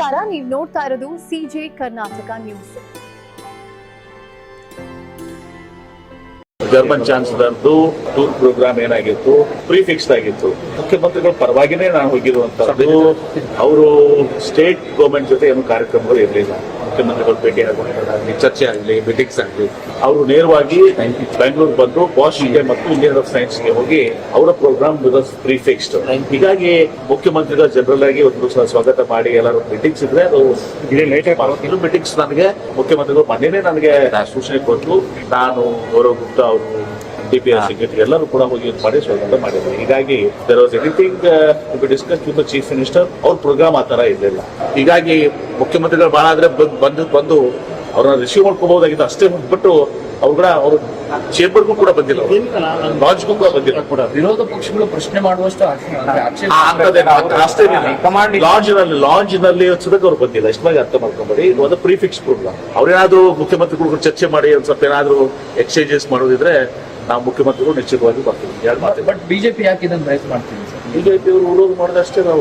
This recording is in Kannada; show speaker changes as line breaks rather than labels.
ನಮಸ್ಕಾರ, ನೀವು ನೋಡ್ತಾ ಇರೋದು ಸಿಜೆ ಕರ್ನಾಟಕ ನ್ಯೂಸ್.
ಜರ್ಮನ್ ಚಾನ್ಸಲರ್ದು ಟೂರ್ ಪ್ರೋಗ್ರಾಮ್ ಏನಾಗಿತ್ತು, ಪ್ರಿಫಿಕ್ಸ್ಡ್ ಆಗಿತ್ತು. ಮುಖ್ಯಮಂತ್ರಿಗಳ ಪರವಾಗಿನೇ ನಾನು ಹೋಗಿರುವಂತದ್ದು. ಅವರು ಸ್ಟೇಟ್ ಗವರ್ಮೆಂಟ್ ಜೊತೆ ಏನು ಕಾರ್ಯಕ್ರಮಗಳು ಇರಲಿಲ್ಲ. ಮುಖ್ಯಮಂತ್ರಿಗಳು ಭೇಟಿ ಆಗುವಂತದ್ದಾಗಲಿ, ಚರ್ಚೆ ಆಗಲಿ, ಮೀಟಿಂಗ್ಸ್ ಆಗಲಿ, ಅವರು ನೇರವಾಗಿ ಬೆಂಗಳೂರು ಬಂದು ಬಾಸ್ಗೆ ಮತ್ತು ಇಂಡಿಯನ್ ಆಫ್ ಸೈನ್ಸ್ಗೆ ಹೋಗಿ ಅವರ ಪ್ರೋಗ್ರಾಮ್ ಪ್ರಿಫಿಕ್ಸ್ಡ್. ಹೀಗಾಗಿ ಮುಖ್ಯಮಂತ್ರಿಗಳ ಜನರಲ್ ಆಗಿ ಒಂದು ಸ್ವಾಗತ ಮಾಡಿ ಎಲ್ಲರೂ ಮೀಟಿಂಗ್ಸ್ ಇದ್ರೆ ಅದು ಮೀಟಿಂಗ್ಸ್ ನನಗೆ ಮುಖ್ಯಮಂತ್ರಿಗಳು ಮೊನ್ನೆನೇ ನನಗೆ ಸೂಚನೆ ಕೊಟ್ಟು ನಾನು ಗೌರವ್ ಗುಪ್ತಾ ಅವರು DPR ಸೆಕ್ರೆಟರಿ ಎಲ್ಲರೂ ಕೂಡ ಹೋಗಿ ಮಾಡಿ ಸ್ವಾಗತ ಮಾಡಿದ್ರು. ಹೀಗಾಗಿ there was anything to discuss with the chief minister. ಅವ್ರ ಪ್ರೋಗ್ರಾಮ್ ಆ ತರ ಇರಲಿಲ್ಲ. ಹೀಗಾಗಿ ಮುಖ್ಯಮಂತ್ರಿಗಳು ಬಹಳ ಆದ್ರೆ ಬಂದು ಅವ್ರನ್ನ ರಿಸೀವ್ ಮಾಡ್ಕೋಬಹುದಾಗಿತ್ತು ಅಷ್ಟೇ ಬಿಟ್ಟು ಅವ್ರು ಕೂಡ ಅವರು ಚೇಂಬರ್ಗೂ ಕೂಡ ಬಂದಿಲ್ಲ, ಲಾಡ್ಜ್ಗೂ ಕೂಡ ಬಂದಿಲ್ಲ. ಕೂಡ
ವಿರೋಧ ಪಕ್ಷಗಳು ಪ್ರಶ್ನೆ ಮಾಡುವಷ್ಟು
ಲಾಡ್ಜ್ನಲ್ಲಿ ಸದಕ್ಕೆ ಅವ್ರು ಬಂದಿಲ್ಲ. ಇಷ್ಟವಾಗಿ ಅರ್ಥ ಮಾಡ್ಕೊಂಬೇಡಿ. ಇದು ಒಂದು ಪ್ರಿಫಿಕ್ಸ್ ಪ್ರೋಗ್ರಾಮ್. ಅವ್ರೇನಾದ್ರೂ ಮುಖ್ಯಮಂತ್ರಿಗಳು ಚರ್ಚೆ ಮಾಡಿ ಒಂದ್ ಸ್ವಲ್ಪ ಏನಾದ್ರು ಎಕ್ಸ್ಚೇಂಜಸ್ ಮಾಡೋದಿದ್ರೆ ನಾವು ಮುಖ್ಯಮಂತ್ರಿಗಳು ನಿಶ್ಚಿತವಾಗಿ ಬರ್ತೀವಿ.
ಬಟ್ ಬಿಜೆಪಿ ಯಾಕೆ ಇದನ್ನು ಬಯಸ್ ಮಾಡ್ತೀವಿ ಸರ್?
ಬಿಜೆಪಿ ಅವರು ವಿರೋಧ ಮಾಡಿದಷ್ಟೇ ನಾವು